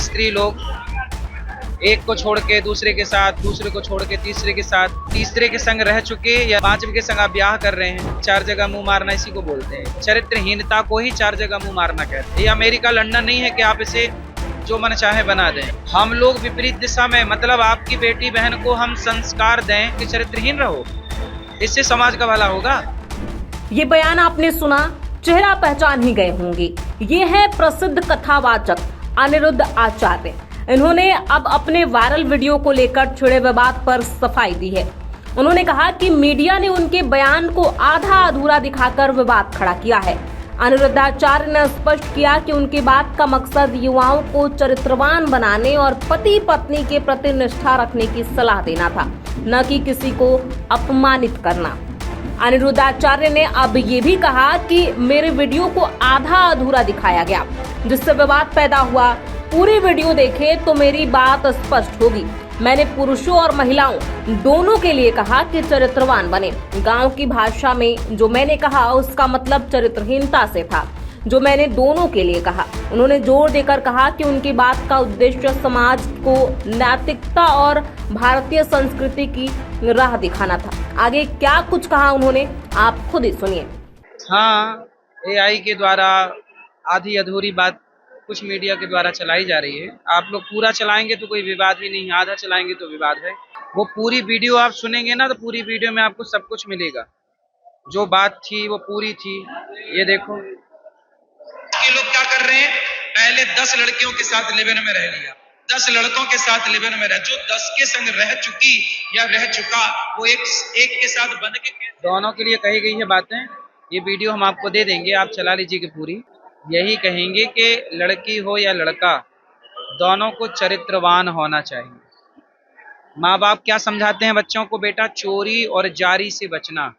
स्त्री लोग एक को छोड़ के दूसरे के साथ, दूसरे को छोड़ के तीसरे के साथ, तीसरे के संग रह चुके या पांचवें के संग आप ब्याह कर रहे हैं। 4 जगह मुंह मारना इसी को बोलते हैं। चरित्रहीनता को ही 4 जगह मुंह मारना कहते हैं। ये अमेरिका लंदन नहीं है कि आप इसे जो मन चाहे बना दें। हम लोग विपरीत दिशा में, मतलब आपकी बेटी बहन को हम संस्कार दें कि चरित्रहीन रहो, इससे समाज का भला होगा। ये बयान आपने सुना, चेहरा पहचान ही गए होंगे। ये है प्रसिद्ध कथावाचक अनिरुद्ध आचार्य। इन्होंने अब अपने वायरल वीडियो को लेकर छिड़े विवाद पर सफाई दी है। उन्होंने कहा कि मीडिया ने उनके बयान को आधा अधूरा दिखाकर विवाद खड़ा किया है। अनिरुद्धाचार्य ने स्पष्ट किया कि उनकी बात का मकसद युवाओं को चरित्रवान बनाने और पति पत्नी के प्रति निष्ठा रखने की सलाह देना था, न कि किसी को अपमानित करना। अनिरुद्धाचार्य ने अब ये भी कहा कि मेरे वीडियो को आधा अधूरा दिखाया गया, जिससे विवाद पैदा हुआ। पूरी वीडियो देखें तो मेरी बात स्पष्ट होगी। मैंने पुरुषों और महिलाओं दोनों के लिए कहा कि चरित्रवान बने। गांव की भाषा में जो मैंने कहा उसका मतलब चरित्रहीनता से था, जो मैंने दोनों के लिए कहा। उन्होंने जोर देकर कहा कि उनकी बात का उद्देश्य समाज को नैतिकता और भारतीय संस्कृति की राह दिखाना था। आगे क्या कुछ कहा उन्होंने, आप खुद ही सुनिए। हाँ, AI के द्वारा आधी अधूरी बात कुछ मीडिया के द्वारा चलाई जा रही है। आप लोग पूरा चलाएंगे तो कोई विवाद ही नहीं, आधा चलाएंगे तो विवाद है। वो पूरी वीडियो आप सुनेंगे ना तो पूरी वीडियो में आपको सब कुछ मिलेगा। जो बात थी वो पूरी थी। ये देखो ये लोग क्या कर रहे हैं, पहले 10 लड़कियों के साथ लिव-इन में रह लिया, 10 लड़कों के साथ लिव-इन में रह, जो 10 के संग रह चुकी या रह चुका वो एक के साथ बन के दोनों के लिए कही गई है बातें। ये वीडियो हम आपको दे देंगे, आप चला लीजिए पूरी। यही कहेंगे कि लड़की हो या लड़का, दोनों को चरित्रवान होना चाहिए। माँ बाप क्या समझाते हैं बच्चों को, बेटा चोरी और जारी से बचना।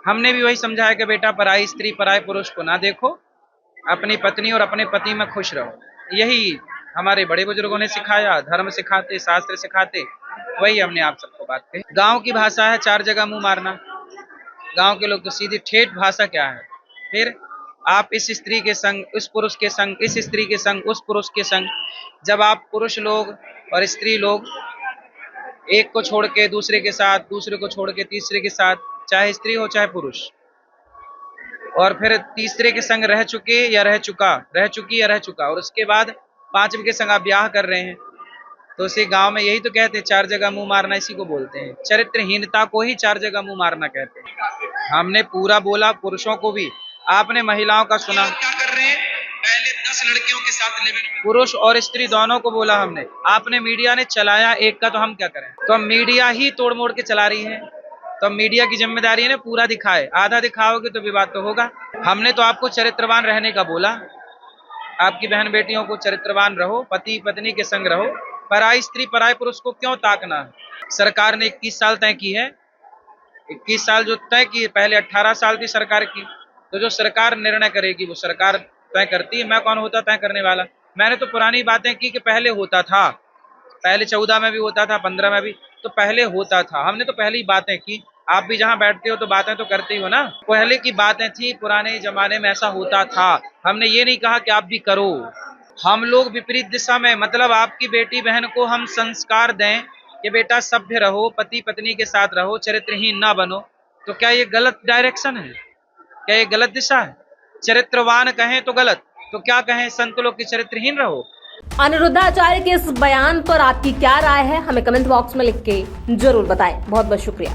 हमने भी वही समझाया कि बेटा पराई स्त्री पराई पुरुष को ना देखो, अपनी पत्नी और अपने पति में खुश रहो। यही हमारे बड़े बुजुर्गों ने सिखाया, धर्म सिखाते, शास्त्र सिखाते, वही हमने आप सबको बात कही। गाँव की भाषा है 4 जगह मुंह मारना। गाँव के लोग तो सीधी ठेठ भाषा क्या है। फिर आप इस स्त्री के संग, उस पुरुष के संग, इस स्त्री के संग, उस पुरुष के संग, जब आप पुरुष लोग और स्त्री लोग एक को छोड़ के दूसरे के साथ, दूसरे को छोड़ के तीसरे के साथ, चाहे स्त्री हो चाहे पुरुष, और फिर तीसरे के संग रह चुके या रह चुका, रह चुकी या रह चुका, और उसके बाद पांचवें के संग आप ब्याह कर रहे हैं, तो उसे गांव में यही तो कहते हैं 4 जगह मुंह मारना इसी को बोलते हैं। चरित्रहीनता को ही 4 जगह मुंह मारना कहते हैं। हमने पूरा बोला, पुरुषों को भी, आपने महिलाओं का सुना। क्या कर रहे हैं, पहले 10 लड़कियों के साथ लिव-इन में, पुरुष और स्त्री दोनों को बोला हमने। आपने मीडिया ने चलाया एक का, तो हम क्या करें। तो मीडिया ही तोड़ मोड़ के चला रही है, तो मीडिया की जिम्मेदारी है ना पूरा दिखाए। आधा दिखाओगे तो विवाद तो होगा। हमने तो आपको चरित्रवान रहने का बोला। आपकी बहन बेटियों को चरित्रवान रहो, पति पत्नी के संग रहो। पराई स्त्री पराई पुरुष को क्यों ताकना। सरकार ने 21 साल तय की है, 21 साल जो तय की, पहले 18 साल थी सरकार की। तो जो सरकार निर्णय करेगी वो सरकार तय करती है। मैं कौन होता तय करने वाला। मैंने तो पुरानी बातें की कि पहले होता था, पहले 14 में भी होता था, 15 में भी, तो पहले होता था। हमने तो पहले ही बातें की। आप भी जहाँ बैठते हो तो बातें तो करते ही हो ना। पहले की बातें थी, पुराने जमाने में ऐसा होता था। हमने ये नहीं कहा कि आप भी करो। हम लोग विपरीत दिशा में, मतलब आपकी बेटी बहन को हम संस्कार दें कि बेटा सभ्य रहो, पति पत्नी के साथ रहो, चरित्रहीन ना बनो, तो क्या ये गलत डायरेक्शन है? क्या ये गलत दिशा है? चरित्रवान कहें तो गलत, तो क्या कहें संत लोग की चरित्रहीन रहो। अनिरुद्धाचार्य के इस बयान पर आपकी क्या राय है, हमें कमेंट बॉक्स में लिख के जरूर बताएं। बहुत बहुत शुक्रिया।